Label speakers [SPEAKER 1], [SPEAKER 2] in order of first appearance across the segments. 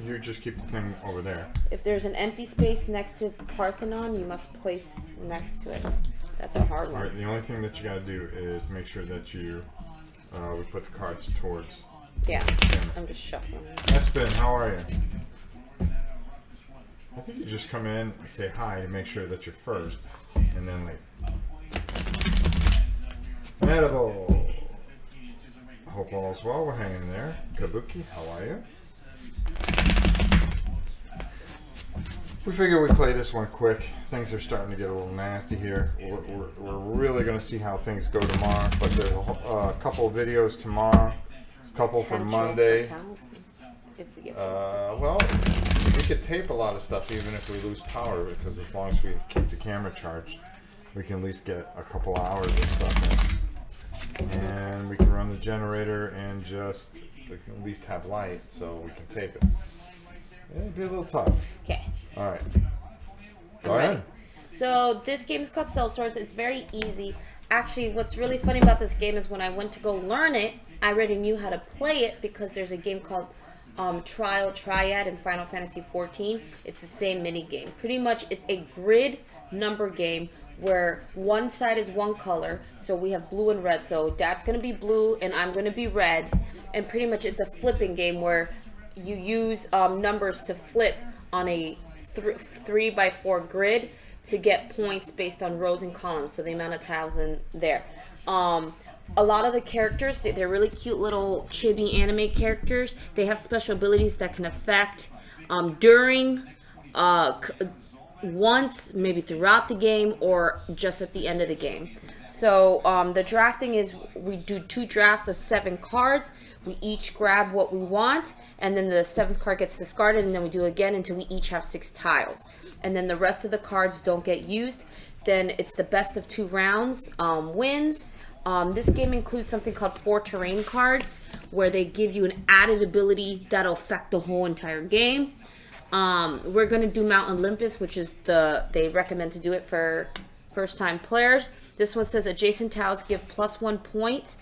[SPEAKER 1] you just keep the thing over there.
[SPEAKER 2] If there's an empty space next to Parthenon, you must place next to it. That's a hard one.
[SPEAKER 1] Alright, the only thing that you gotta do is make sure that you we put the cards towards.
[SPEAKER 2] Yeah, I'm just shuffling.
[SPEAKER 1] Espen, how are you? I think you just come in and say hi to make sure that you're first, and then like Medical. I hope all is well. We're hanging there. Kabuki, how are you? We figure we play this one quick. Things are starting to get a little nasty here. We're really going to see how things go tomorrow. But there's a couple of videos tomorrow. A couple for Monday.
[SPEAKER 2] If we get
[SPEAKER 1] well, we could tape a lot of stuff even if we lose power, because as long as we keep the camera charged, we can at least get a couple hours of stuff in. And we can run the generator and just we can at least have light so we can tape it. It'd be a little tough.
[SPEAKER 2] Okay.
[SPEAKER 1] All right. Go ahead.
[SPEAKER 2] So this game is called Sellswords. It's very easy. Actually, what's really funny about this game is when I went to go learn it, I already knew how to play it because there's a game called Triad in Final Fantasy XIV. It's the same mini game. Pretty much, it's a grid number game where one side is one color, so we have blue and red. So Dad's gonna be blue and I'm gonna be red, and pretty much it's a flipping game where you use numbers to flip on a 3x4 grid to get points based on rows and columns, so the amount of tiles in there. A lot of the characters, they're really cute little chibi anime characters. They have special abilities that can affect during, once, maybe throughout the game, or just at the end of the game. So the drafting is, we do 2 drafts of 7 cards. We each grab what we want, and then the 7th card gets discarded, and then we do it again until we each have 6 tiles. And then the rest of the cards don't get used. Then it's the best of 2 rounds wins. This game includes something called 4 terrain cards, where they give you an added ability that'll affect the whole entire game. We're going to do Mount Olympus, which is they recommend to do it for first-time players. This one says adjacent tiles give +1 point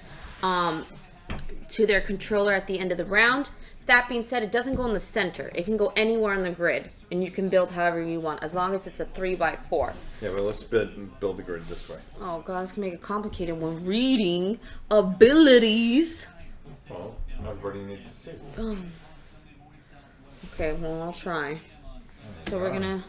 [SPEAKER 2] to their controller at the end of the round. That being said, it doesn't go in the center. It can go anywhere on the grid, and you can build however you want, as long as it's a 3x4.
[SPEAKER 1] Yeah, but let's build the grid this way.
[SPEAKER 2] Oh God, this can make it complicated when reading abilities.
[SPEAKER 1] Well, everybody needs to see.
[SPEAKER 2] Okay, well, I'll try. So we're gonna...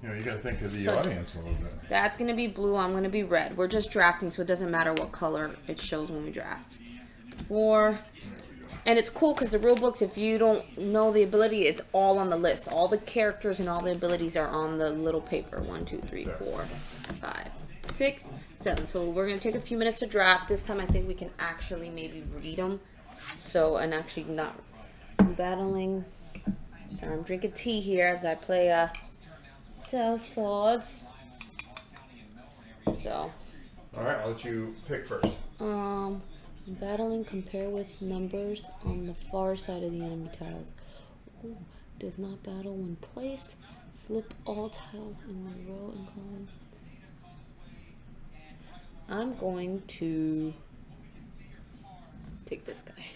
[SPEAKER 1] You know, you gotta think of the audience a little bit.
[SPEAKER 2] Dad's gonna be blue, I'm gonna be red. We're just drafting, so it doesn't matter what color it shows when we draft. 4. And it's cool because the rule books, if you don't know the ability, it's all on the list. All the characters and all the abilities are on the little paper. 1, 2, 3, 4, 5, 6, 7. So we're gonna take a few minutes to draft. This time I think we can actually maybe read them. So, and actually not battling. Sorry, I'm drinking tea here as I play Sellswords. So.
[SPEAKER 1] Alright, I'll let you pick first.
[SPEAKER 2] Battling, compare with numbers on the far side of the enemy tiles. Ooh, does not battle when placed. Flip all tiles in the row and column. I'm going to take this guy.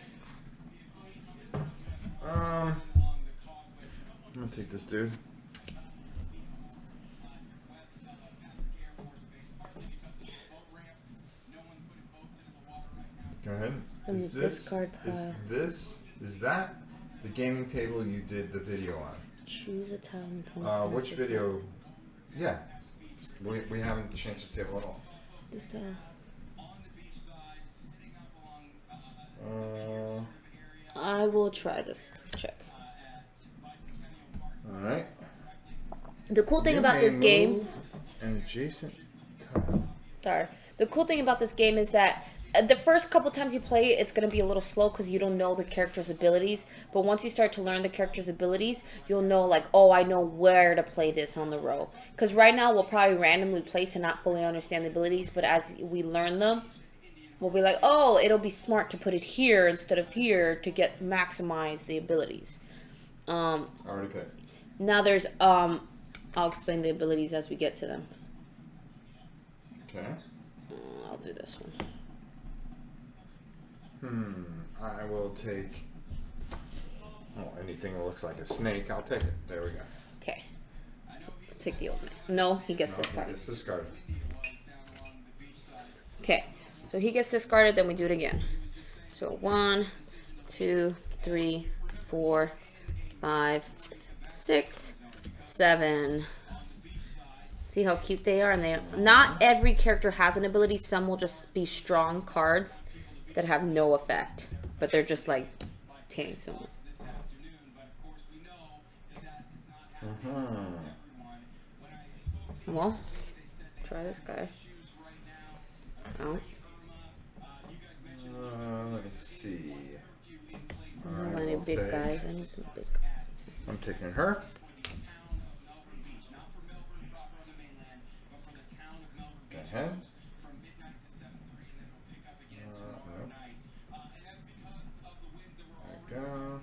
[SPEAKER 1] I'm gonna take this dude. Go ahead. Is that the gaming table you did the video on?
[SPEAKER 2] Choose a tile and points.
[SPEAKER 1] Which video? Yeah. We haven't changed the table at all.
[SPEAKER 2] This tile. I will try this. Check.
[SPEAKER 1] Alright.
[SPEAKER 2] The cool thing about this game...
[SPEAKER 1] An adjacent tile.
[SPEAKER 2] Sorry. The cool thing about this game is that the first couple times you play it, it's going to be a little slow because you don't know the character's abilities. But once you start to learn the character's abilities, you'll know, like, oh, I know where to play this on the row. Because right now, we'll probably randomly place and not fully understand the abilities. But as we learn them, we'll be like, oh, it'll be smart to put it here instead of here to maximize the abilities.
[SPEAKER 1] Already picked.
[SPEAKER 2] Now there's, I'll explain the abilities as we get to them.
[SPEAKER 1] Okay.
[SPEAKER 2] I'll do this one.
[SPEAKER 1] I will take Oh, anything that looks like a snake, I'll take it. There we go.
[SPEAKER 2] Okay. Take the ultimate. No, he gets discarded.
[SPEAKER 1] He gets discarded.
[SPEAKER 2] Okay, so he gets discarded, then we do it again. So 1, 2, 3, 4, 5, 6, 7. See how cute they are? And they not every character has an ability. Some will just be strong cards that have no effect, but they're just like tanks almost. Well, try this guy. Oh.
[SPEAKER 1] Let me see.
[SPEAKER 2] I don't need big guys. I need some big guys.
[SPEAKER 1] I'm taking her. Go ahead. Nope. There we go.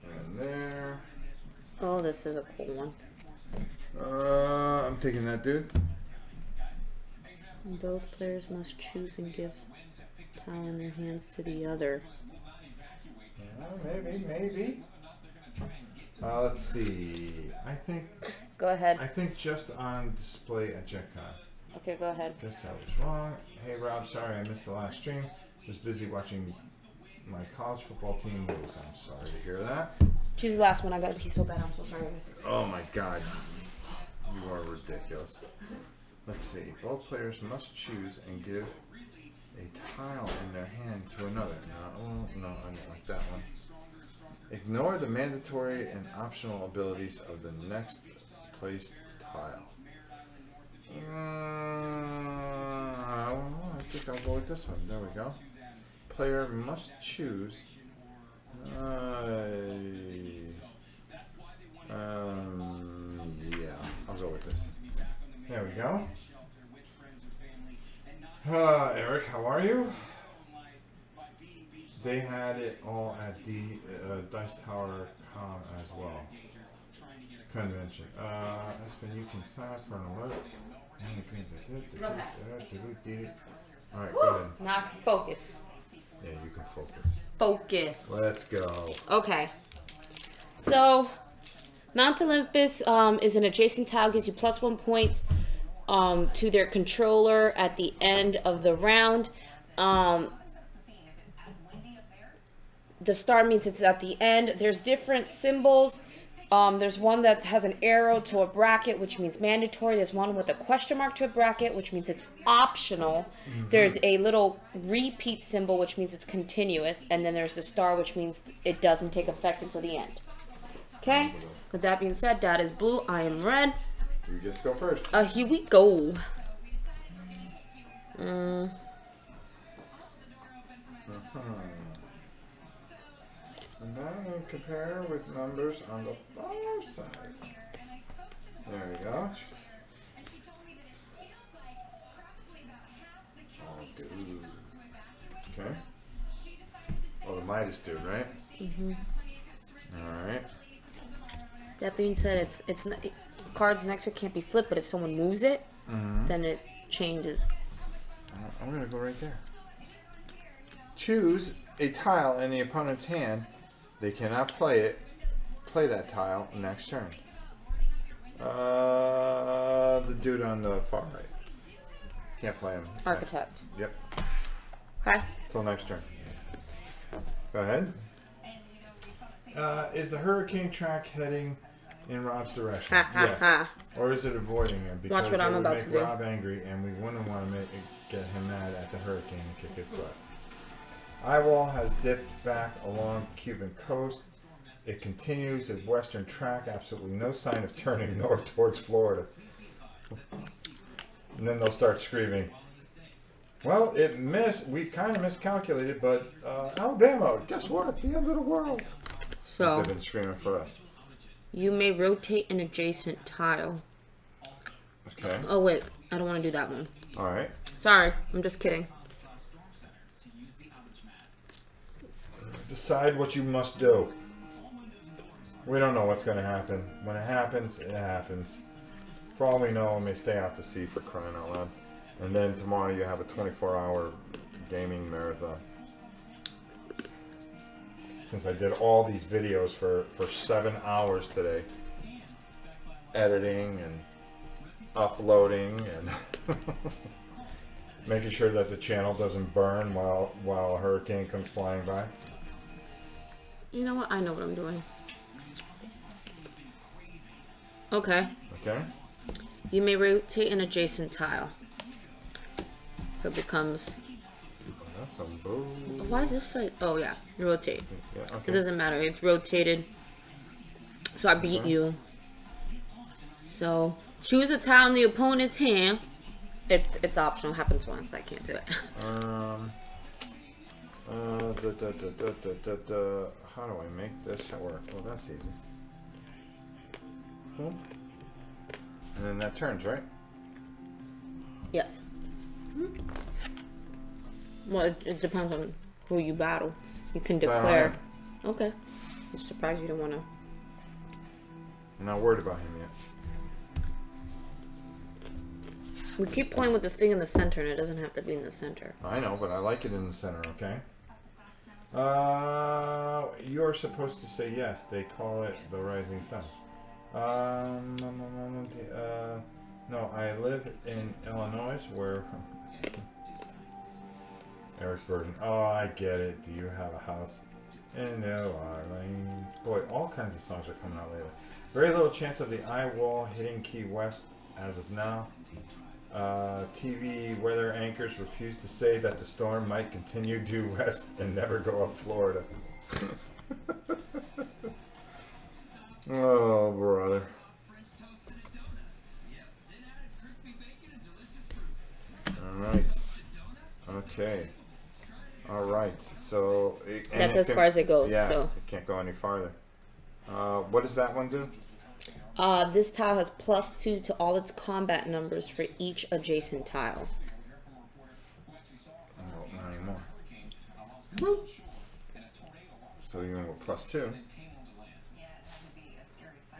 [SPEAKER 1] And there.
[SPEAKER 2] Oh, this is a cool one.
[SPEAKER 1] I'm taking that dude.
[SPEAKER 2] Both players must choose and give tile in their hands to the other.
[SPEAKER 1] Maybe. Let's see. I think.
[SPEAKER 2] Go ahead.
[SPEAKER 1] I think just on display at GenCon.
[SPEAKER 2] Okay, go ahead.
[SPEAKER 1] Guess I was wrong. Hey Rob, sorry I missed the last stream. Was busy watching my college football team lose. I'm sorry to hear that.
[SPEAKER 2] Choose the last one. I gotta pee so bad. I'm so sorry, guys.
[SPEAKER 1] Oh my god. You are ridiculous. Let's see. Both players must choose and give a tile in their hand to another. No, I don't like that one. Ignore the mandatory and optional abilities of the next placed tile. I think I'll go with this one. There we go. Player must choose. Yeah, I'll go with this. There we go. Eric, how are you? They had it all at the Dice Tower Con as well. Convention. Espen, you can sign up for an alert. Alright, go ahead.
[SPEAKER 2] Now I can focus.
[SPEAKER 1] Yeah, you can focus.
[SPEAKER 2] Focus.
[SPEAKER 1] Let's go.
[SPEAKER 2] Okay. So, Mount Olympus is an adjacent tile, gives you +1 points to their controller at the end of the round. The star means it's at the end. There's different symbols. There's one that has an arrow to a bracket, which means mandatory. There's one with a question mark to a bracket, which means it's optional. There's a little repeat symbol, which means it's continuous. And then there's the star, which means it doesn't take effect until the end. Okay? With that being said, Dad is blue. I am red.
[SPEAKER 1] You get to go first.
[SPEAKER 2] Here we go.
[SPEAKER 1] And then compare with numbers on the far side. There we go. Oh, dude. Okay. Oh, the Midas dude, right? All right.
[SPEAKER 2] That being said, it's not, cards next to it can't be flipped, but if someone moves it, then it changes.
[SPEAKER 1] I'm gonna go right there. Choose a tile in the opponent's hand. They cannot play that tile next turn. The dude on the far right. Can't play him.
[SPEAKER 2] Architect.
[SPEAKER 1] Yep.
[SPEAKER 2] Okay.
[SPEAKER 1] Till next turn. Go ahead. Is the hurricane track heading in Rob's direction? Yes. Or is it avoiding him? Because
[SPEAKER 2] watch what I'm about to do.
[SPEAKER 1] It would make Rob angry, and we wouldn't want to get him mad at the hurricane and kick its butt. Eyewall has dipped back along Cuban coast. It continues its western track. Absolutely no sign of turning north towards Florida. And then they'll start screaming. Well, we kind of miscalculated, but Alabama, guess what? The end of the world.
[SPEAKER 2] So
[SPEAKER 1] they've been screaming for us.
[SPEAKER 2] You may rotate an adjacent tile.
[SPEAKER 1] Okay.
[SPEAKER 2] Oh wait, I don't want to do that one.
[SPEAKER 1] All right.
[SPEAKER 2] Sorry, I'm just kidding.
[SPEAKER 1] Decide what you must do. We don't know what's going to happen. When it happens, it happens. For all we know, it may stay out to sea, for crying out loud. And then tomorrow you have a 24-hour gaming marathon. since I did all these videos for 7 hours today, editing and uploading and making sure that the channel doesn't burn while a hurricane comes flying by.
[SPEAKER 2] You know what? I know what I'm doing. Okay.
[SPEAKER 1] Okay.
[SPEAKER 2] You may rotate an adjacent tile. So it becomes...
[SPEAKER 1] That's some bull.
[SPEAKER 2] Why is this side? Oh yeah, rotate.
[SPEAKER 1] Yeah, okay.
[SPEAKER 2] It doesn't matter. It's rotated. So I beat you. So choose a tile in the opponent's hand. It's optional. Happens once. I can't do it.
[SPEAKER 1] How do I make this work? Well, that's easy. Boom. And then that turns, right?
[SPEAKER 2] Yes. Well, it depends on who you battle. You can declare. Okay. I'm surprised you don't want to.
[SPEAKER 1] I'm not worried about him yet.
[SPEAKER 2] We keep playing with this thing in the center, and it doesn't have to be in the center.
[SPEAKER 1] I know, but I like it in the center, okay? You're supposed to say yes. They call it the rising sun. No, I live in Illinois, where... Eric Burden. Oh, I get it. Do you have a house in New Orleans? Boy, all kinds of songs are coming out lately. Very little chance of the eye wall hitting Key West as of now. TV weather anchors refuse to say that the storm might continue due west and never go up Florida. Oh, brother. Alright. Okay. Alright. So...
[SPEAKER 2] That's as far as it goes.
[SPEAKER 1] Yeah,
[SPEAKER 2] so.
[SPEAKER 1] it can't go any farther. What does that one do?
[SPEAKER 2] This tile has +2 to all its combat numbers for each adjacent tile.
[SPEAKER 1] Oh, not anymore. So even with +2,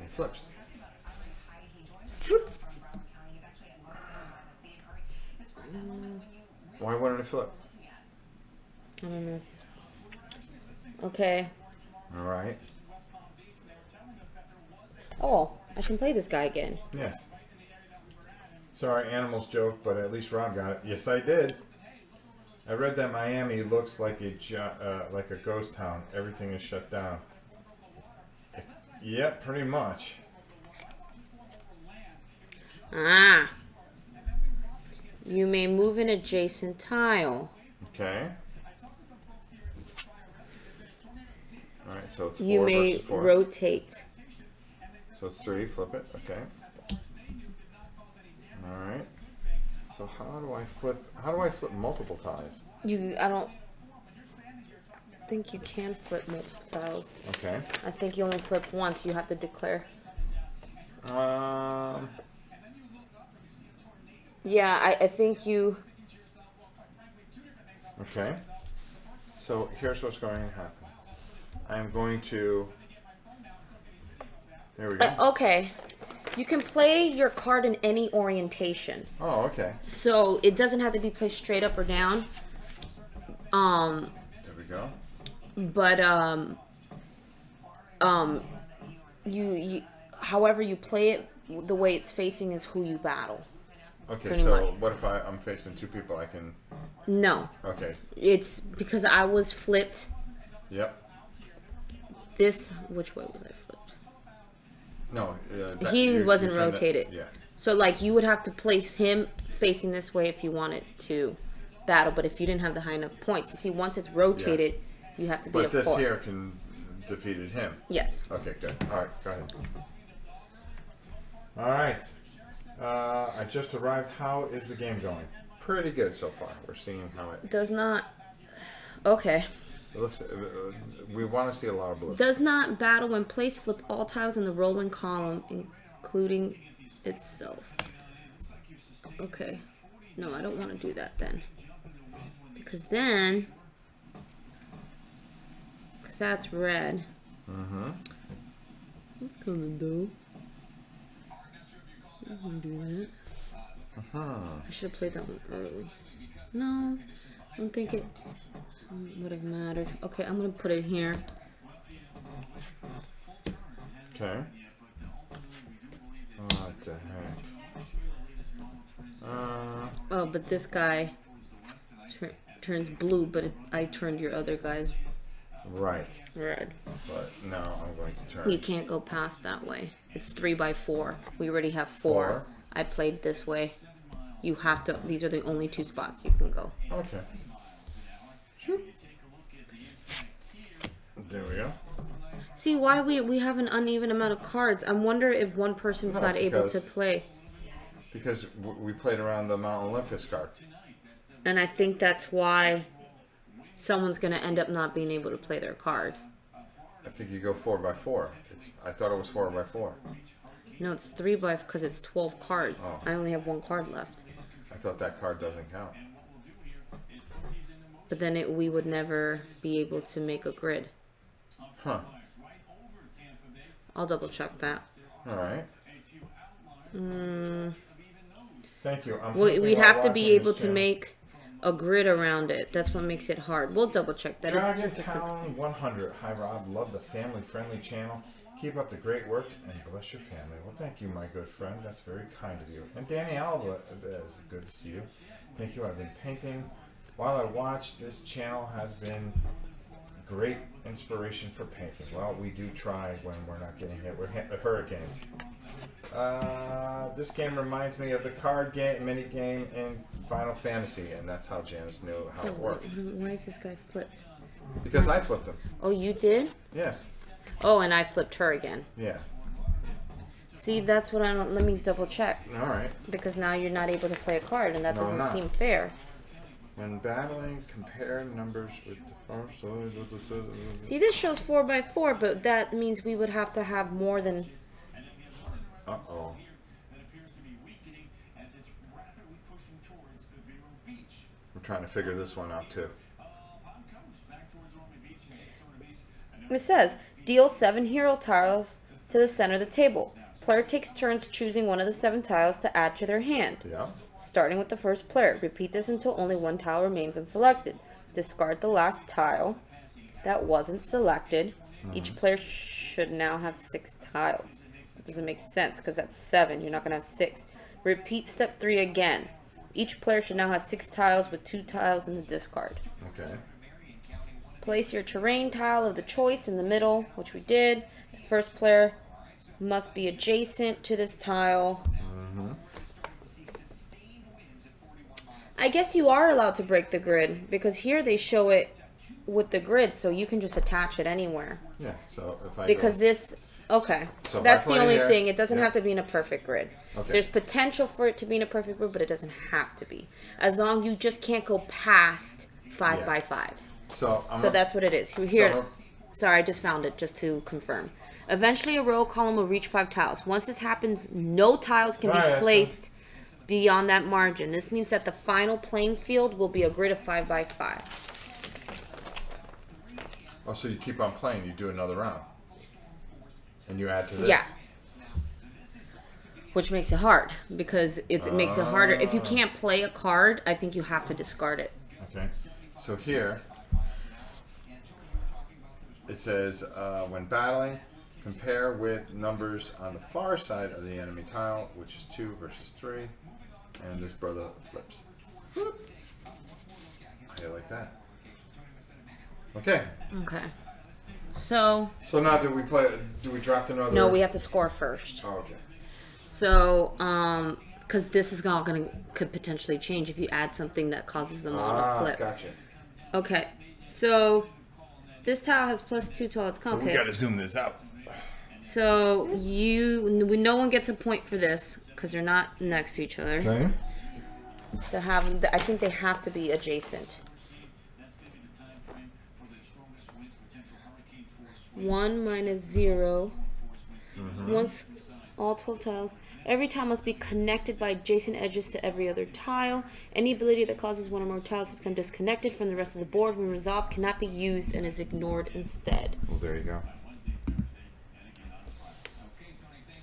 [SPEAKER 1] it flips. Why wouldn't it flip?
[SPEAKER 2] I don't know. Okay.
[SPEAKER 1] All right.
[SPEAKER 2] Oh, I can play this guy again.
[SPEAKER 1] Yes. Sorry, animals joke, but at least Rob got it. Yes, I did. I read that Miami looks like a ghost town. Everything is shut down. Yep, pretty much.
[SPEAKER 2] Ah. You may move an adjacent tile.
[SPEAKER 1] Okay. All right, so it's 4
[SPEAKER 2] You may
[SPEAKER 1] versus 4.
[SPEAKER 2] rotate.
[SPEAKER 1] So it's 3. Flip it. Okay. All right. So how do I flip? How do I flip multiple ties?
[SPEAKER 2] I don't think you can flip multiple tiles.
[SPEAKER 1] Okay.
[SPEAKER 2] I think you only flip once. You have to declare. Yeah, I think you...
[SPEAKER 1] Okay. So here's what's going to happen. I'm going to... There we go.
[SPEAKER 2] Okay. You can play your card in any orientation.
[SPEAKER 1] Oh, okay.
[SPEAKER 2] So it doesn't have to be placed straight up or down.
[SPEAKER 1] There we go.
[SPEAKER 2] But you however you play it, the way it's facing is who you battle.
[SPEAKER 1] Okay, so what if I'm facing 2 people? I can...
[SPEAKER 2] No.
[SPEAKER 1] Okay.
[SPEAKER 2] It's because I was flipped.
[SPEAKER 1] Yep.
[SPEAKER 2] Which way was I flipped?
[SPEAKER 1] No.
[SPEAKER 2] He wasn't rotated.
[SPEAKER 1] Yeah.
[SPEAKER 2] So like you would have to place him facing this way if you wanted to battle, but if you didn't have the high enough points, you see, once it's rotated, you have to be
[SPEAKER 1] But
[SPEAKER 2] a
[SPEAKER 1] this
[SPEAKER 2] 4.
[SPEAKER 1] here can defeated him.
[SPEAKER 2] Yes.
[SPEAKER 1] Okay, good. All right, go ahead. All right. I just arrived. How is the game going? Pretty good so far. We're seeing how it
[SPEAKER 2] Does not. Okay.
[SPEAKER 1] It looks. We want to see a lot of blue.
[SPEAKER 2] Does not battle when placed. Flip all tiles in the rolling column, including itself. Okay. No, I don't want to do that then. Because then... Because that's red.
[SPEAKER 1] Mm-hmm.
[SPEAKER 2] I'm coming, though. I'm going to do that. I should have played that one early. No, I don't think it would have mattered. Okay, I'm going to put it here.
[SPEAKER 1] Okay. What the heck?
[SPEAKER 2] Oh, but this guy turns blue, but I turned your other guy's
[SPEAKER 1] right.
[SPEAKER 2] red.
[SPEAKER 1] But now I'm going to turn.
[SPEAKER 2] You can't go past that way. It's 3 by 4. We already have 4. I played this way. You have to. These are the only 2 spots you can go.
[SPEAKER 1] Okay. Shoot. There we go.
[SPEAKER 2] See why we have an uneven amount of cards. I wonder if one person's not able to play.
[SPEAKER 1] Because we played around the Mount Olympus card.
[SPEAKER 2] And I think that's why someone's going to end up not being able to play their card.
[SPEAKER 1] I think you go 4 by 4. I thought it was 4 by 4.
[SPEAKER 2] No, it's 3 by, because it's 12 cards.
[SPEAKER 1] Oh.
[SPEAKER 2] I only have 1 card left.
[SPEAKER 1] I thought that card doesn't count.
[SPEAKER 2] But then we would never be able to make a grid.
[SPEAKER 1] Huh.
[SPEAKER 2] I'll double check that.
[SPEAKER 1] Alright. Thank you.
[SPEAKER 2] We'd have to be able to make a grid around it. That's what makes it hard. We'll double check that.
[SPEAKER 1] Dragon Town 100. Hi Rob, love the family-friendly channel. Keep up the great work and bless your family. Well, thank you, my good friend. That's very kind of you. And Danny Alba, it's good to see you. Thank you. I've been painting while I watch. This channel has been great inspiration for painting. Well, we do try when we're not getting hit with hurricanes. This game reminds me of the card game, mini game in Final Fantasy, and that's how Janice knew how it worked.
[SPEAKER 2] Why is this guy flipped?
[SPEAKER 1] Because I flipped him.
[SPEAKER 2] Oh, you did?
[SPEAKER 1] Yes.
[SPEAKER 2] Oh, and I flipped her again.
[SPEAKER 1] Yeah.
[SPEAKER 2] See, that's what I don't. Let me double check.
[SPEAKER 1] All right.
[SPEAKER 2] Because now you're not able to play a card, and that doesn't seem fair.
[SPEAKER 1] When battling, compare numbers with the far side.
[SPEAKER 2] See, this shows 4 by 4, but that means we would have to have more than.
[SPEAKER 1] Uh-oh. We're trying to figure this one out too.
[SPEAKER 2] It says, deal 7 hero tiles to the center of the table. Player takes turns choosing one of the 7 tiles to add to their hand.
[SPEAKER 1] Yeah.
[SPEAKER 2] Starting with the first player. Repeat this until only 1 tile remains unselected. Discard the last tile that wasn't selected. Each player should now have 6 tiles. That doesn't make sense because that's 7. You're not going to have 6. Repeat step 3 again. Each player should now have 6 tiles with 2 tiles in the discard.
[SPEAKER 1] Okay.
[SPEAKER 2] Place your terrain tile of the choice in the middle, which we did. The first player must be adjacent to this tile. I guess you are allowed to break the grid because here they show it with the grid, so you can just attach it anywhere.
[SPEAKER 1] Yeah, so if I
[SPEAKER 2] because
[SPEAKER 1] go,
[SPEAKER 2] this, okay,
[SPEAKER 1] so
[SPEAKER 2] that's the only
[SPEAKER 1] here,
[SPEAKER 2] thing. It doesn't have to be in a perfect grid.
[SPEAKER 1] Okay.
[SPEAKER 2] There's potential for it to be in a perfect grid, but it doesn't have to be. As long as you just can't go past 5 by 5.
[SPEAKER 1] So
[SPEAKER 2] that's what it is. Here, sorry, I just found it just to confirm. Eventually, a row column will reach 5 tiles. Once this happens, no tiles can be placed beyond that margin. This means that the final playing field will be a grid of 5 by 5.
[SPEAKER 1] Oh, so you keep on playing. You do another round, and you add to this.
[SPEAKER 2] Yeah. Which makes it hard because it makes it harder. If you can't play a card, I think you have to discard it.
[SPEAKER 1] Okay. So here it says when battling, compare with numbers on the far side of the enemy tile, which is 2 versus 3, and this brother flips. Whoop. How you like that? Okay.
[SPEAKER 2] Okay. So
[SPEAKER 1] now do we play? Do we draft another?
[SPEAKER 2] no, we have to score first.
[SPEAKER 1] Oh, okay.
[SPEAKER 2] So because this is all could potentially change if you add something that causes them all to flip.
[SPEAKER 1] Gotcha.
[SPEAKER 2] Okay. So this tile has +2 to all its
[SPEAKER 1] So we gotta zoom this out.
[SPEAKER 2] So no one gets a point for this because they're not next to each other.
[SPEAKER 1] Okay.
[SPEAKER 2] I think they have to be adjacent. 1 minus 0. Once all 12 tiles. Every tile must be connected by adjacent edges to every other tile. Any ability that causes one or more tiles to become disconnected from the rest of the board when resolved cannot be used and is ignored instead.
[SPEAKER 1] Well, there you go.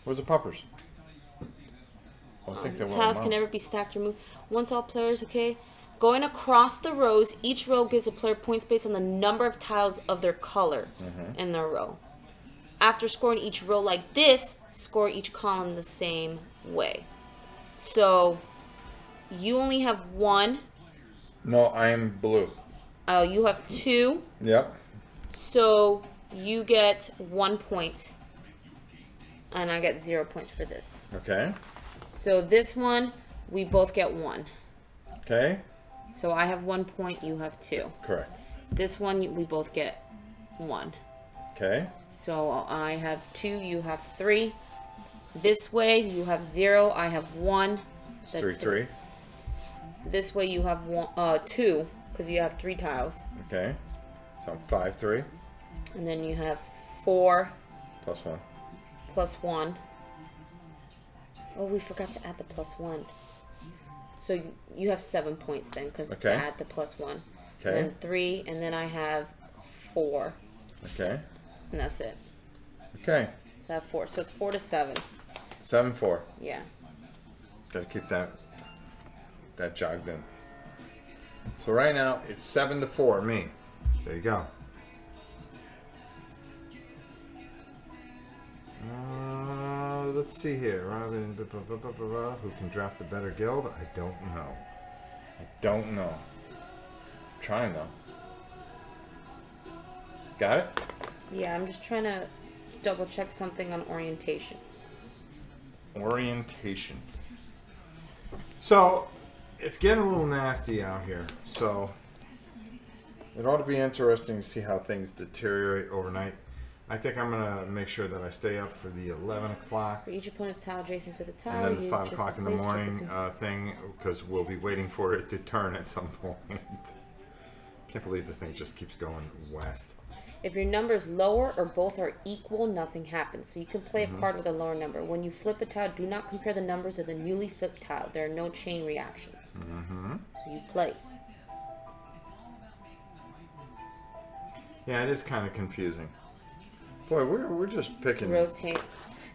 [SPEAKER 1] Where's the puppers? I think they
[SPEAKER 2] tiles can never be stacked or moved. Once all players, going across the rows, each row gives a player points based on the number of tiles of their color in their row. after scoring each row like this, score each column the same way. So you only have 1.
[SPEAKER 1] No, I am blue.
[SPEAKER 2] Oh, you have 2.
[SPEAKER 1] Yep.
[SPEAKER 2] So you get 1 point. And I get 0 points for this.
[SPEAKER 1] Okay.
[SPEAKER 2] So this one, we both get 1.
[SPEAKER 1] Okay.
[SPEAKER 2] So I have 1 point, you have 2.
[SPEAKER 1] Correct.
[SPEAKER 2] This one, we both get 1.
[SPEAKER 1] Okay.
[SPEAKER 2] So I have 2, you have 3. This way, you have 0, I have 1.
[SPEAKER 1] That's 3, 3.
[SPEAKER 2] This way, you have 2, because you have 3 tiles.
[SPEAKER 1] Okay. So I'm 5, 3.
[SPEAKER 2] And then you have 4.
[SPEAKER 1] Plus 1.
[SPEAKER 2] Plus 1. Oh, we forgot to add the plus 1. So you have 7 points then, because to add the plus 1.
[SPEAKER 1] Okay.
[SPEAKER 2] And then 3, and then I have 4.
[SPEAKER 1] Okay.
[SPEAKER 2] And that's it.
[SPEAKER 1] Okay.
[SPEAKER 2] So I have 4. So it's 4 to 7.
[SPEAKER 1] 7, 4.
[SPEAKER 2] Yeah.
[SPEAKER 1] Gotta keep that jogged in. So right now it's 7 to 4, me. There you go. Let's see here. Robin, who can draft a better guild? I don't know. I don't know. I'm trying though. Got it?
[SPEAKER 2] Yeah, I'm just trying to double check something on orientation.
[SPEAKER 1] Orientation. So it's getting a little nasty out here. So it ought to be interesting to see how things deteriorate overnight. I think I'm going to make sure that I stay up for the 11 o'clock.
[SPEAKER 2] For each opponent's tile adjacent to the tile.
[SPEAKER 1] And then the 5 o'clock in the morning thing, because we'll be waiting for it to turn at some point. Can't believe the thing just keeps going west.
[SPEAKER 2] If your number is lower or both are equal, nothing happens. So you can play a card with a lower number. When you flip a tile, do not compare the numbers of the newly flipped tile. There are no chain reactions. So you place.
[SPEAKER 1] Yeah, it is kind of confusing. Boy, we're just picking.
[SPEAKER 2] Rotate.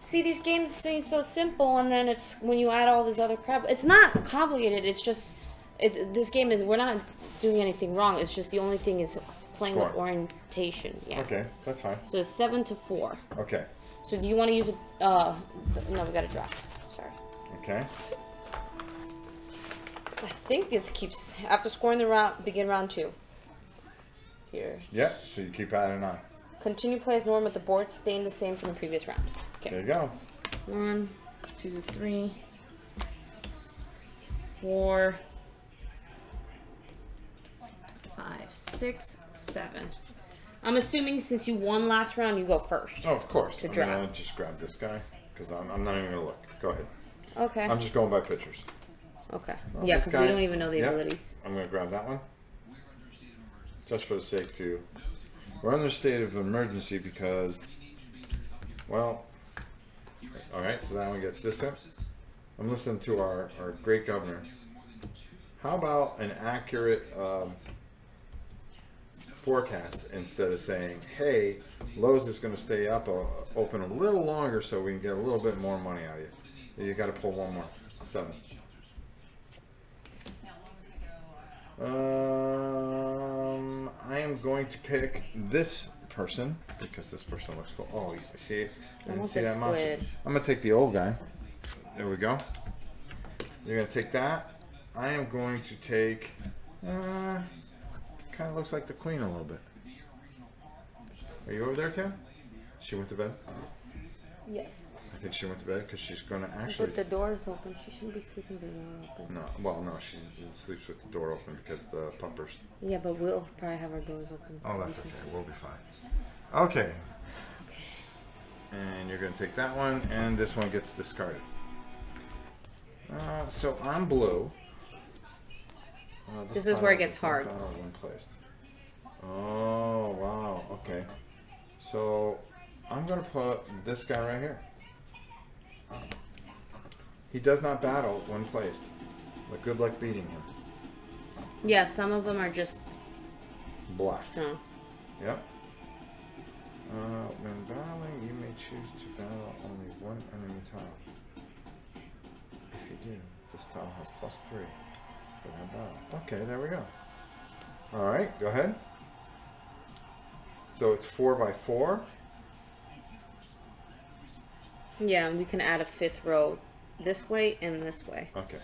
[SPEAKER 2] See, these games seem so simple, and then it's when you add all this other crap. It's not complicated. It's just, this game is, we're not doing anything wrong. It's just the only thing is playing with orientation. Yeah.
[SPEAKER 1] Okay, that's fine.
[SPEAKER 2] So it's 7 to 4.
[SPEAKER 1] Okay.
[SPEAKER 2] So do you want to use a? No, we got to draft. Sorry.
[SPEAKER 1] Okay.
[SPEAKER 2] I think it keeps after scoring the round. Begin round 2. Here.
[SPEAKER 1] Yep. So you keep adding on.
[SPEAKER 2] Continue play as normal, but the board staying the same from the previous round. Okay.
[SPEAKER 1] There you go.
[SPEAKER 2] 1, 2, 3, 4, 5, 6, 7. I'm assuming since you won last round, you go first.
[SPEAKER 1] Oh, of course.
[SPEAKER 2] To
[SPEAKER 1] I'm
[SPEAKER 2] draft.
[SPEAKER 1] gonna just grab this guy because I'm not even gonna look. Go ahead.
[SPEAKER 2] Okay.
[SPEAKER 1] I'm just going by pictures.
[SPEAKER 2] Okay.
[SPEAKER 1] Well,
[SPEAKER 2] Yeah, because we don't even know the abilities.
[SPEAKER 1] I'm gonna grab that one. Just for the sake to. We're under a state of emergency because, well, all right, so that one gets this up. I'm listening to our great governor. How about an accurate forecast instead of saying, hey, Lowe's is going to stay up open a little longer so we can get a little bit more money out of you. You got to pull one more. 7. I am going to pick this person because this person looks cool. Oh, you see it? I didn't see that monster. I'm gonna take the old guy. There we go. You're gonna take that. I am going to take. Kind of looks like the queen a little bit. Are you over there, Tim? She went to bed.
[SPEAKER 2] Yes.
[SPEAKER 1] I think she went to bed because she's gonna actually.
[SPEAKER 2] But the door is open. She shouldn't be sleeping with the door open.
[SPEAKER 1] No, well, no, she sleeps with the door open because the puppers.
[SPEAKER 2] Yeah, but we'll probably have our doors open.
[SPEAKER 1] Oh, that's okay. We'll be fine. Okay.
[SPEAKER 2] Okay.
[SPEAKER 1] And you're gonna take that one, and this one gets discarded. So I'm blue.
[SPEAKER 2] This is where it gets hard.
[SPEAKER 1] One placed. Oh wow. Okay. So I'm gonna put this guy right here. He does not battle when placed, but good luck beating him.
[SPEAKER 2] Yeah, some of them are just
[SPEAKER 1] blocked.
[SPEAKER 2] Oh.
[SPEAKER 1] Yep. When battling, you may choose to battle only one enemy tile. If you do, this tile has +3 for that battle. Okay, there we go. All right, go ahead. So it's 4 by 4.
[SPEAKER 2] Yeah, and we can add a 5th row this way and this way.
[SPEAKER 1] Okay.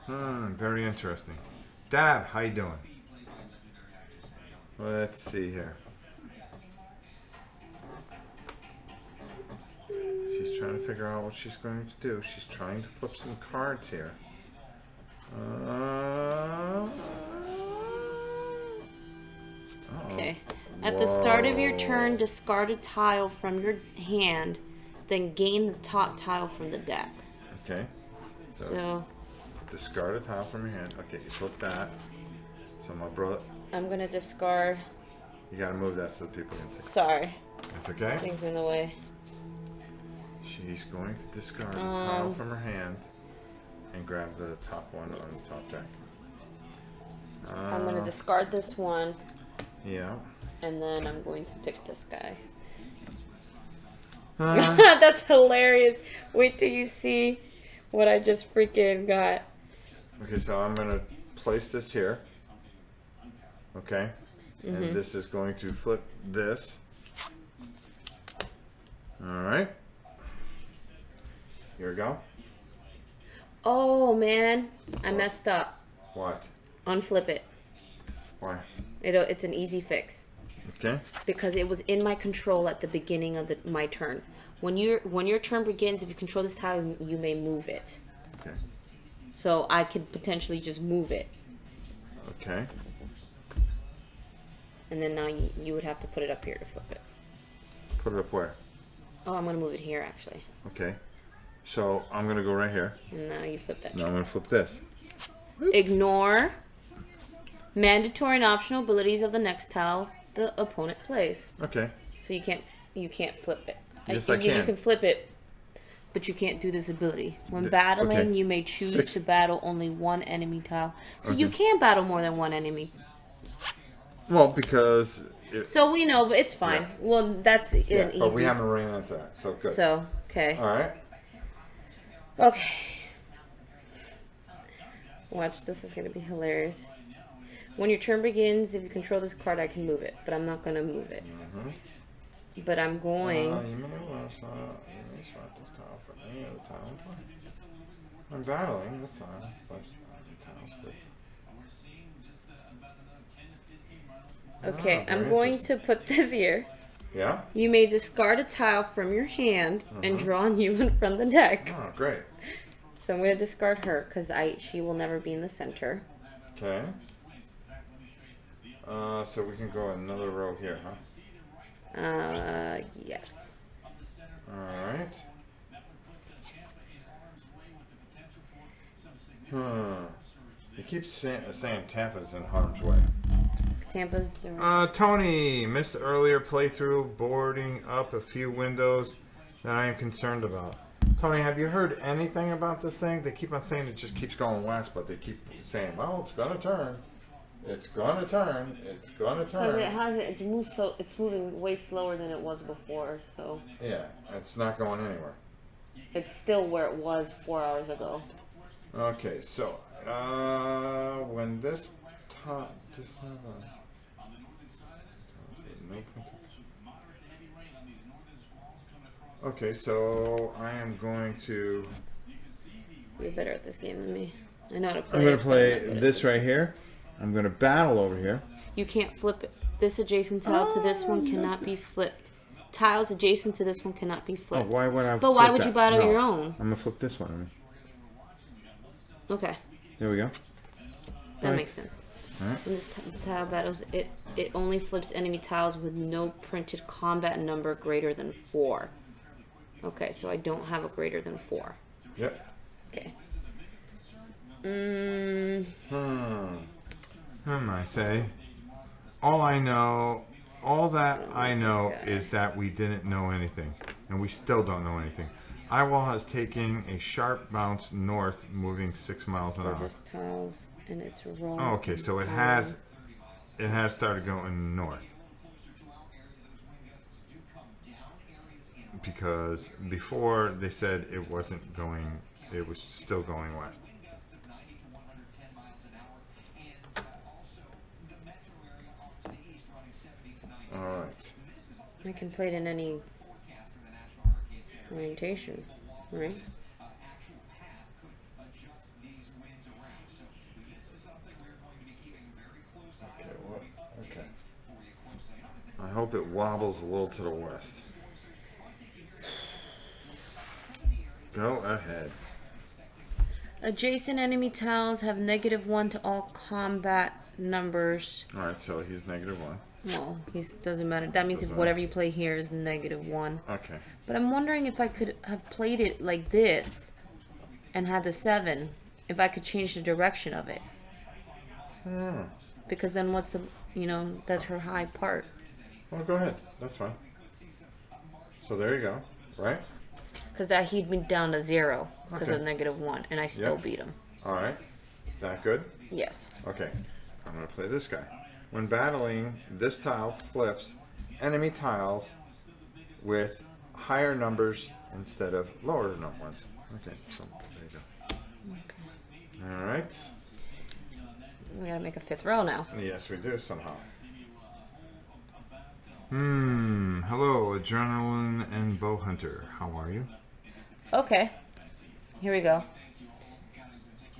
[SPEAKER 1] Very interesting. Dad, how you doing? Let's see here. She's trying to figure out what she's going to do. She's trying to flip some cards here.
[SPEAKER 2] Okay. At the start of your turn, discard a tile from your hand, then gain the top tile from the deck.
[SPEAKER 1] Okay.
[SPEAKER 2] So
[SPEAKER 1] discard a tile from your hand. Okay, you flip that. So my brother.
[SPEAKER 2] I'm gonna discard.
[SPEAKER 1] You gotta move that so that people can see.
[SPEAKER 2] Sorry.
[SPEAKER 1] It's okay.
[SPEAKER 2] Things in the way.
[SPEAKER 1] She's going to discard a tile from her hand and grab the top one on the top deck.
[SPEAKER 2] I'm gonna discard this one.
[SPEAKER 1] Yeah.
[SPEAKER 2] And then I'm going to pick this guy. That's hilarious. Wait till you see what I just freaking got.
[SPEAKER 1] Okay, so I'm going to place this here. Okay. And this is going to flip this. Alright. Here we go.
[SPEAKER 2] Oh, man. I messed up.
[SPEAKER 1] What?
[SPEAKER 2] Unflip it.
[SPEAKER 1] Why?
[SPEAKER 2] It's an easy fix.
[SPEAKER 1] Okay.
[SPEAKER 2] Because it was in my control at the beginning of my turn. When your turn begins, if you control this tile, you may move it.
[SPEAKER 1] Okay.
[SPEAKER 2] So I could potentially just move it.
[SPEAKER 1] Okay.
[SPEAKER 2] And then now you would have to put it up here to flip it.
[SPEAKER 1] Put it up where?
[SPEAKER 2] Oh, I'm going to move it here, actually.
[SPEAKER 1] Okay. So I'm going to go right here.
[SPEAKER 2] And now you flip that.
[SPEAKER 1] Now I'm going to flip this.
[SPEAKER 2] Ignore mandatory and optional abilities of the next tile the opponent plays.
[SPEAKER 1] Okay.
[SPEAKER 2] So you can't flip it.
[SPEAKER 1] Yes, I can.
[SPEAKER 2] You can flip it, but you can't do this ability. When battling,
[SPEAKER 1] okay.
[SPEAKER 2] you may choose to battle only one enemy tile. So you can battle more than one enemy.
[SPEAKER 1] Well, because...
[SPEAKER 2] So we know, but it's fine. Yeah. Well, that's an easy...
[SPEAKER 1] But we haven't ran into that, so good.
[SPEAKER 2] So, okay.
[SPEAKER 1] Alright.
[SPEAKER 2] Okay. Watch, this is going to be hilarious. When your turn begins, if you control this card, I can move it. But I'm not going to move it. But I'm going... I'm battling this time. Okay, I'm going to put this here.
[SPEAKER 1] Yeah?
[SPEAKER 2] You may discard a tile from your hand and draw a new one from the deck.
[SPEAKER 1] Oh, great.
[SPEAKER 2] So I'm going to discard her because she will never be in the center.
[SPEAKER 1] Okay. So we can go another row here, huh?
[SPEAKER 2] Yes.
[SPEAKER 1] Alright. You keep saying Tampa's in harm's way.
[SPEAKER 2] Tampa's
[SPEAKER 1] Tony, missed earlier playthrough, boarding up a few windows that I am concerned about. Tony, have you heard anything about this thing? They keep on saying it just keeps going west, but they keep saying, well, it's going to turn. It's going to turn. It's going to turn.
[SPEAKER 2] Because it hasn't. It's moving way slower than it was before. So.
[SPEAKER 1] Yeah, it's not going anywhere.
[SPEAKER 2] It's still where it was 4 hours ago.
[SPEAKER 1] Okay, so when this okay, so I am going to.
[SPEAKER 2] You're better at this game than me. I know how to play.
[SPEAKER 1] I'm going to play this right here. I'm going to battle over here.
[SPEAKER 2] You can't flip it. This adjacent tile to this one cannot be flipped. Tiles adjacent to this one cannot be flipped.
[SPEAKER 1] Oh, why would I?
[SPEAKER 2] But why would you battle your own?
[SPEAKER 1] I'm going to flip this one.
[SPEAKER 2] Okay.
[SPEAKER 1] There we go.
[SPEAKER 2] That makes sense.
[SPEAKER 1] Alright.
[SPEAKER 2] When this tile battles, it only flips enemy tiles with no printed combat number greater than 4. Okay, so I don't have a greater than 4.
[SPEAKER 1] Yep.
[SPEAKER 2] Okay.
[SPEAKER 1] I say. All that I know is that we didn't know anything. And we still don't know anything. Eyewall has taken a sharp bounce north, moving 6 miles an hour.
[SPEAKER 2] Just tiles, and it's wrong.
[SPEAKER 1] Oh, okay, so it has started going north. Because before they said it wasn't going, it was still going west. All right.
[SPEAKER 2] I can play it in any orientation, right?
[SPEAKER 1] Okay. I hope it wobbles a little to the west. Go ahead.
[SPEAKER 2] Adjacent enemy tiles have -1 to all combat numbers.
[SPEAKER 1] Alright, so he's -1.
[SPEAKER 2] Well, he doesn't matter. That means if whatever you play here is -1.
[SPEAKER 1] Okay.
[SPEAKER 2] But I'm wondering if I could have played it like this and had the 7, if I could change the direction of it. Because then what's the, you know, that's her high part.
[SPEAKER 1] Well, go ahead. That's fine. So there you go. Right?
[SPEAKER 2] Because that he'd me down to 0 because
[SPEAKER 1] Okay.
[SPEAKER 2] of -1, and I still beat him.
[SPEAKER 1] Alright. Is that good?
[SPEAKER 2] Yes.
[SPEAKER 1] Okay. I'm going to play this guy. When battling, this tile flips enemy tiles with higher numbers instead of lower ones. Okay, so there you go. Okay. Alright.
[SPEAKER 2] We gotta make a 5th row now.
[SPEAKER 1] Yes, we do somehow. Hello, Adrenaline and Bow Hunter. How are you?
[SPEAKER 2] Okay. Here we go.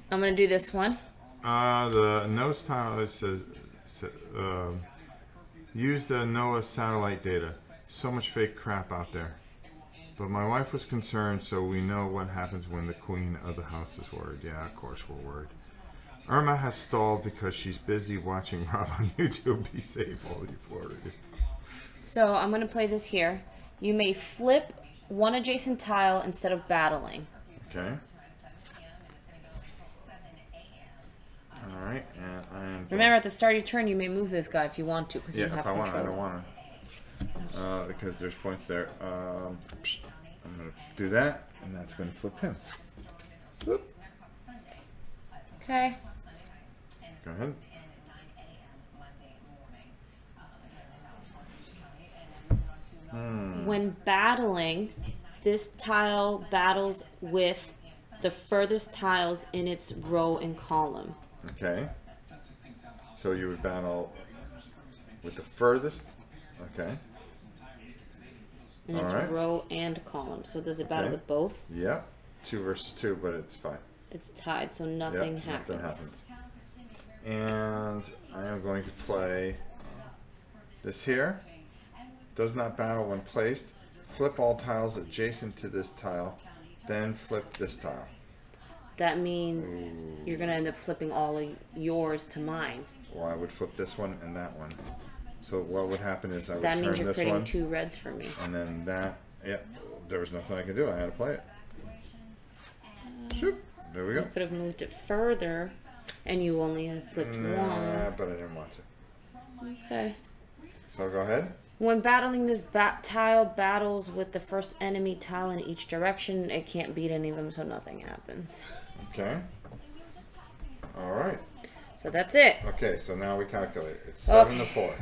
[SPEAKER 2] I'm gonna do this one.
[SPEAKER 1] The nose tile it says use the NOAA satellite data. So much fake crap out there. But my wife was concerned, so we know what happens when the queen of the house is worried. Yeah, of course we're worried. Irma has stalled because she's busy watching Rob on YouTube. Be safe, all you Floridians.
[SPEAKER 2] So I'm gonna play this here. You may flip one adjacent tile instead of battling.
[SPEAKER 1] Okay. Alright, and I'm...
[SPEAKER 2] Remember, at the start of your turn, you may move this guy if you want to, because you
[SPEAKER 1] Yeah,
[SPEAKER 2] have
[SPEAKER 1] if I want,
[SPEAKER 2] control.
[SPEAKER 1] I don't want to. Because there's points there. I'm going to do that, and that's going to flip him. Whoop.
[SPEAKER 2] Okay.
[SPEAKER 1] Go ahead.
[SPEAKER 2] When battling, this tile battles with the furthest tiles in its row and column.
[SPEAKER 1] Okay. So you would battle with the furthest. Okay.
[SPEAKER 2] In its row and column. So does it battle with both?
[SPEAKER 1] Yep. 2 versus 2, but it's fine.
[SPEAKER 2] It's tied, so nothing happens.
[SPEAKER 1] Nothing happens. And I am going to play this here. Does not battle when placed. Flip all tiles adjacent to this tile, then flip this tile.
[SPEAKER 2] That means you're going to end up flipping all of yours to mine.
[SPEAKER 1] Well, I would flip this one and that one. So what would happen is I would
[SPEAKER 2] That
[SPEAKER 1] turn
[SPEAKER 2] means you're
[SPEAKER 1] this
[SPEAKER 2] creating
[SPEAKER 1] one,
[SPEAKER 2] 2 reds for me.
[SPEAKER 1] and then that. Yeah, there was nothing I could do. I had to play it. Shoot. There we go.
[SPEAKER 2] You could have moved it further, and you only had flipped one.
[SPEAKER 1] But I didn't want to.
[SPEAKER 2] Okay.
[SPEAKER 1] So go ahead.
[SPEAKER 2] When battling, this tile battles with the first enemy tile in each direction. It can't beat any of them, so nothing happens.
[SPEAKER 1] Okay. All right.
[SPEAKER 2] So that's it.
[SPEAKER 1] Okay, so now we calculate. It's 7 to 4.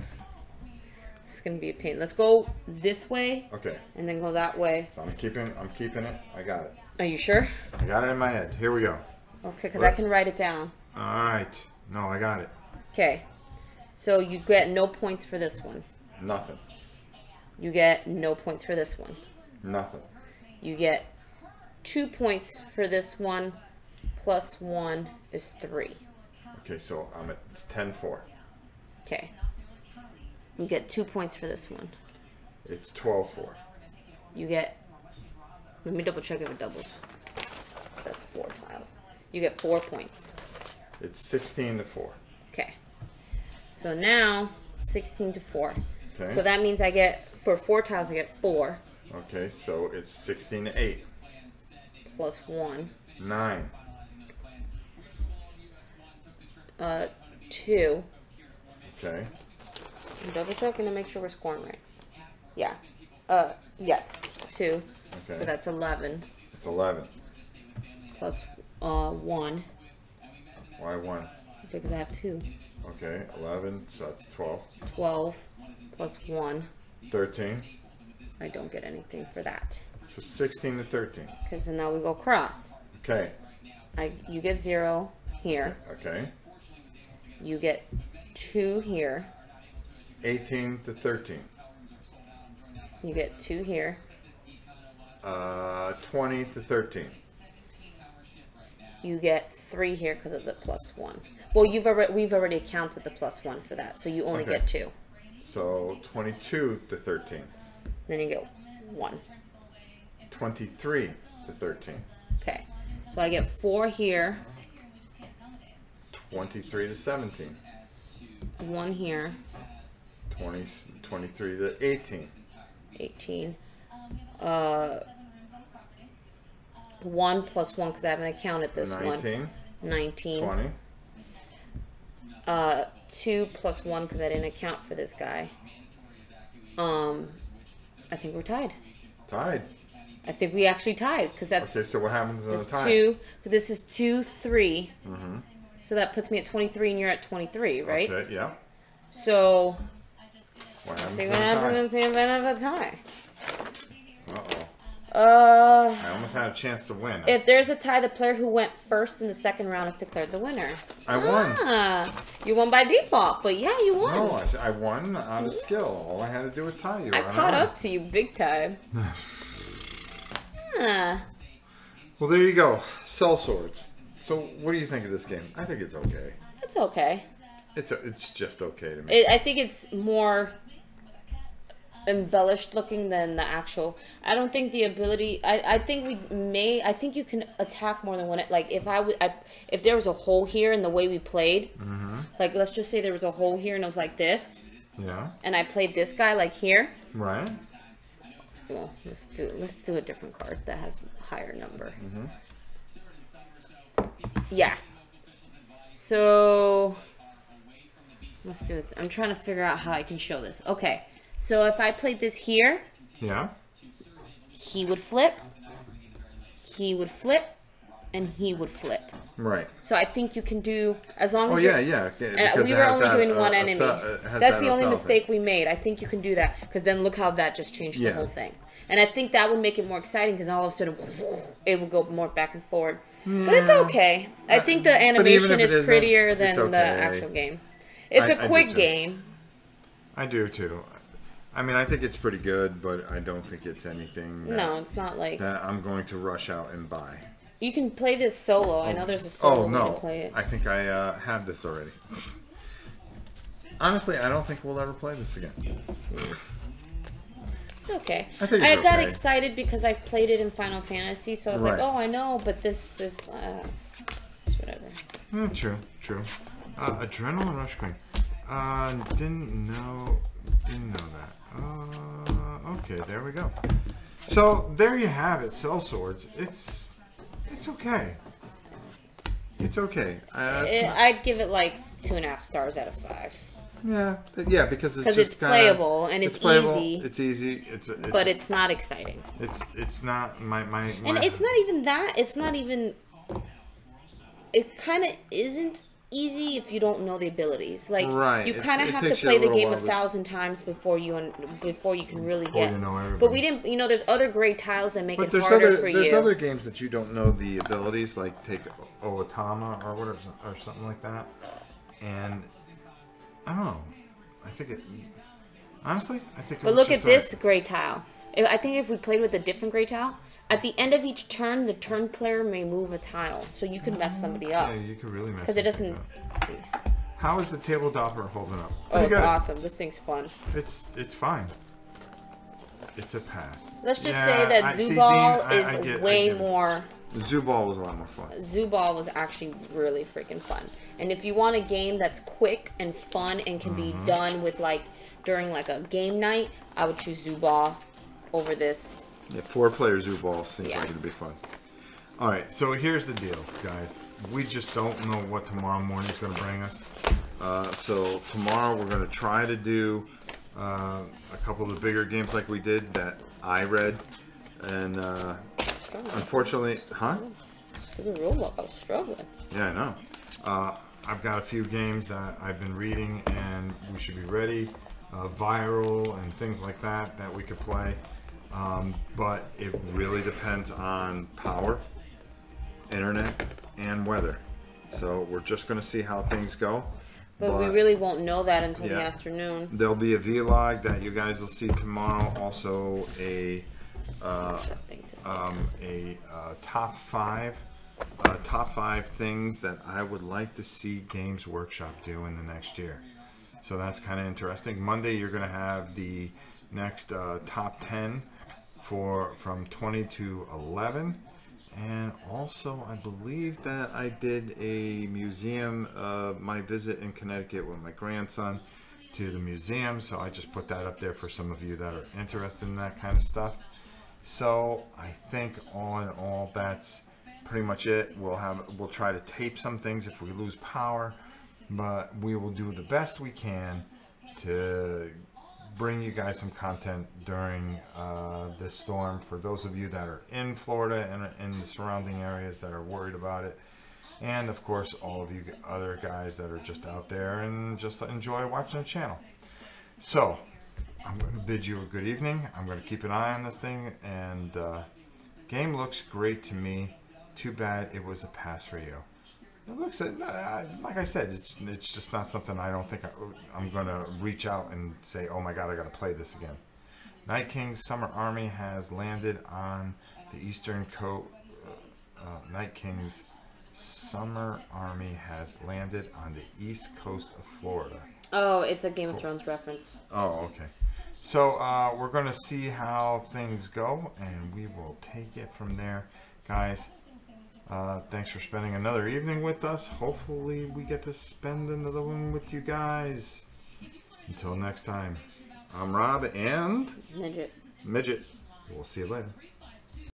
[SPEAKER 2] This is gonna be a pain. Let's go this way.
[SPEAKER 1] Okay.
[SPEAKER 2] And then go that way.
[SPEAKER 1] So I'm keeping it. I got it.
[SPEAKER 2] Are you sure?
[SPEAKER 1] I got it in my head. Here we go.
[SPEAKER 2] Okay, because I can write it down.
[SPEAKER 1] All right. No, I got it.
[SPEAKER 2] Okay. So you get no points for this one.
[SPEAKER 1] Nothing.
[SPEAKER 2] You get no points for this one.
[SPEAKER 1] Nothing.
[SPEAKER 2] You get 2 points for this one. Plus 1 is 3.
[SPEAKER 1] Okay, so it's 10-4.
[SPEAKER 2] Okay. You get 2 points for this one.
[SPEAKER 1] It's 12-4.
[SPEAKER 2] You get... Let me double check if it doubles. That's 4 tiles. You get 4 points.
[SPEAKER 1] It's 16 to 4.
[SPEAKER 2] Okay. So now, 16 to 4.
[SPEAKER 1] Okay.
[SPEAKER 2] So that means I get, for 4 tiles, I get 4.
[SPEAKER 1] Okay, so it's 16 to 8.
[SPEAKER 2] Plus 1.
[SPEAKER 1] 9.
[SPEAKER 2] 2.
[SPEAKER 1] Okay.
[SPEAKER 2] I'm double checking to make sure we're scoring right. Yeah. Yes. 2.
[SPEAKER 1] Okay.
[SPEAKER 2] So that's 11.
[SPEAKER 1] It's 11.
[SPEAKER 2] Plus 1.
[SPEAKER 1] Why 1?
[SPEAKER 2] Because I have 2.
[SPEAKER 1] Okay, 11, so that's 12.
[SPEAKER 2] 12 plus 1.
[SPEAKER 1] 13.
[SPEAKER 2] I don't get anything for that.
[SPEAKER 1] So 16 to 13.
[SPEAKER 2] Because now we go cross.
[SPEAKER 1] Okay.
[SPEAKER 2] You get 0 here.
[SPEAKER 1] Okay.
[SPEAKER 2] You get 2 here.
[SPEAKER 1] 18 to 13.
[SPEAKER 2] You get 2 here.
[SPEAKER 1] 20 to 13.
[SPEAKER 2] You get 3 here because of the +1. Well, we've already accounted the +1 for that, so you only get 2.
[SPEAKER 1] So 22 to 13.
[SPEAKER 2] Then you get 1.
[SPEAKER 1] 23 to 13.
[SPEAKER 2] Okay. So I get 4 here.
[SPEAKER 1] 23 to 17.
[SPEAKER 2] 1 here.
[SPEAKER 1] 23 to 18.
[SPEAKER 2] 18. 1 plus 1 because I haven't accounted this
[SPEAKER 1] 19.
[SPEAKER 2] one. 19.
[SPEAKER 1] 20.
[SPEAKER 2] 2 plus 1 because I didn't account for this guy. I think we're tied.
[SPEAKER 1] Tied.
[SPEAKER 2] I think we actually tied because that's.
[SPEAKER 1] Okay, so what happens in the tie?
[SPEAKER 2] 2. So this is 2, 3. So that puts me at 23 and you're at 23, right?
[SPEAKER 1] Okay, yeah.
[SPEAKER 2] So.
[SPEAKER 1] What happens
[SPEAKER 2] See
[SPEAKER 1] in
[SPEAKER 2] what
[SPEAKER 1] the
[SPEAKER 2] happens
[SPEAKER 1] tie?
[SPEAKER 2] in the event of a tie.
[SPEAKER 1] I almost had a chance to win.
[SPEAKER 2] If there's a tie, the player who went first in the second round is declared the winner.
[SPEAKER 1] I won.
[SPEAKER 2] You won by default, but yeah, you won.
[SPEAKER 1] No, I won out of skill. All I had to do was tie you.
[SPEAKER 2] I caught up to you big time.
[SPEAKER 1] Well, there you go. Sellswords. So, what do you think of this game? I think it's okay.
[SPEAKER 2] It's okay.
[SPEAKER 1] It's just okay to me.
[SPEAKER 2] I think it's more embellished looking than the actual. I don't think the ability. I think you can attack more than one. Like if there was a hole here in the way we played, like let's just say there was a hole here and it was like this.
[SPEAKER 1] Yeah.
[SPEAKER 2] And I played this guy like here.
[SPEAKER 1] Right.
[SPEAKER 2] Well, let's do a different card that has higher number. Yeah. So let's do it. I'm trying to figure out how I can show this. Okay. So if I played this here,
[SPEAKER 1] yeah,
[SPEAKER 2] he would flip, and he would flip.
[SPEAKER 1] Right.
[SPEAKER 2] So I think you can do as long as
[SPEAKER 1] yeah.
[SPEAKER 2] And we were only doing one enemy. That's the only mistake we made. I think you can do that because then look how that just changed the whole thing. And I think that would make it more exciting because all of a sudden it would go more back and forward. Yeah. But it's okay. I think the animation is prettier than the actual game. It's a quick game.
[SPEAKER 1] I do too. I mean, I think it's pretty good, but I don't think it's anything
[SPEAKER 2] no, it's not like
[SPEAKER 1] that I'm going to rush out and buy.
[SPEAKER 2] You can play this solo. I know there's a solo way to play it.
[SPEAKER 1] I think I have this already. Honestly, I don't think we'll ever play this again.
[SPEAKER 2] It's okay.
[SPEAKER 1] I
[SPEAKER 2] got excited because I've played it in Final Fantasy, so I was like, oh, I know, but this is whatever.
[SPEAKER 1] True. Adrenaline Rush Queen. Didn't know that. Okay, there we go. So there you have it, Sellswords. It's okay. It's okay.
[SPEAKER 2] I'd give it like 2.5 stars out of 5.
[SPEAKER 1] Yeah, because
[SPEAKER 2] it's playable and it's easy.
[SPEAKER 1] It's easy.
[SPEAKER 2] But it's not exciting.
[SPEAKER 1] It's not my.
[SPEAKER 2] And it's not even that. It's not even. It kind of isn't easy if you don't know the abilities. Like you kind of have to play the game 1,000 times before you can really get. But we didn't. There's other great tiles that make it harder for you.
[SPEAKER 1] There's other games that you don't know the abilities, like take Olympus or whatever, or something like that. And I don't know. I think it. Honestly, I think.
[SPEAKER 2] But look at this gray tile. I think if we played with a different gray tile, at the end of each turn, the turn player may move a tile, so you can mess somebody up.
[SPEAKER 1] Yeah, you can really mess.
[SPEAKER 2] Because it doesn't.
[SPEAKER 1] How is the table topper holding up?
[SPEAKER 2] Oh, it's awesome. This thing's fun.
[SPEAKER 1] It's fine. It's a pass.
[SPEAKER 2] Let's just say that Zubal is way more.
[SPEAKER 1] Zubal was a lot more fun.
[SPEAKER 2] Zubal was actually really freaking fun. And if you want a game that's quick and fun and can be done with during a game night, I would choose Zubal over this.
[SPEAKER 1] Yeah, 4-player Zubal seems like it'd be fun. All right, so here's the deal, guys. We just don't know what tomorrow morning is going to bring us. So tomorrow we're going to try to do a couple of the bigger games like we did that I read. And unfortunately,
[SPEAKER 2] Stupid rulebook, I was struggling.
[SPEAKER 1] Yeah, I know. I've got a few games that I've been reading and we should be ready. Viral and things like that we could play. But it really depends on power, internet, and weather. So we're just going to see how things go.
[SPEAKER 2] But we really won't know that until the afternoon.
[SPEAKER 1] There'll be a vlog that you guys will see tomorrow. Also a top five things that I would like to see Games Workshop do in the next year. So that's kind of interesting. Monday you're going to have the next top 10 from 20 to 11. And also, I believe that I did a museum, my visit in Connecticut with my grandson to the museum. So I just put that up there for some of you that are interested in that kind of stuff. So I think all in all, that's pretty much it. We'll try to tape some things if we lose power, but we will do the best we can to bring you guys some content during this storm. For those of you that are in Florida and in the surrounding areas that are worried about it, and of course all of you other guys that are just out there and just enjoy watching the channel. So I'm going to bid you a good evening. I'm going to keep an eye on this thing, and game looks great to me. Too bad it was a pass for you. It looks like I said, it's just not something I don't think I'm going to reach out and say, oh my god, I got to play this again. Night King's Summer Army has landed on the eastern coast. Night King's Summer Army has landed on the east coast of Florida.
[SPEAKER 2] Oh, it's a Game of Thrones reference.
[SPEAKER 1] Oh, okay. So we're going to see how things go, and we will take it from there. Guys, thanks for spending another evening with us. Hopefully we get to spend another one with you guys. Until next time, I'm Rob and
[SPEAKER 2] Midget.
[SPEAKER 1] Midget. We'll see you later.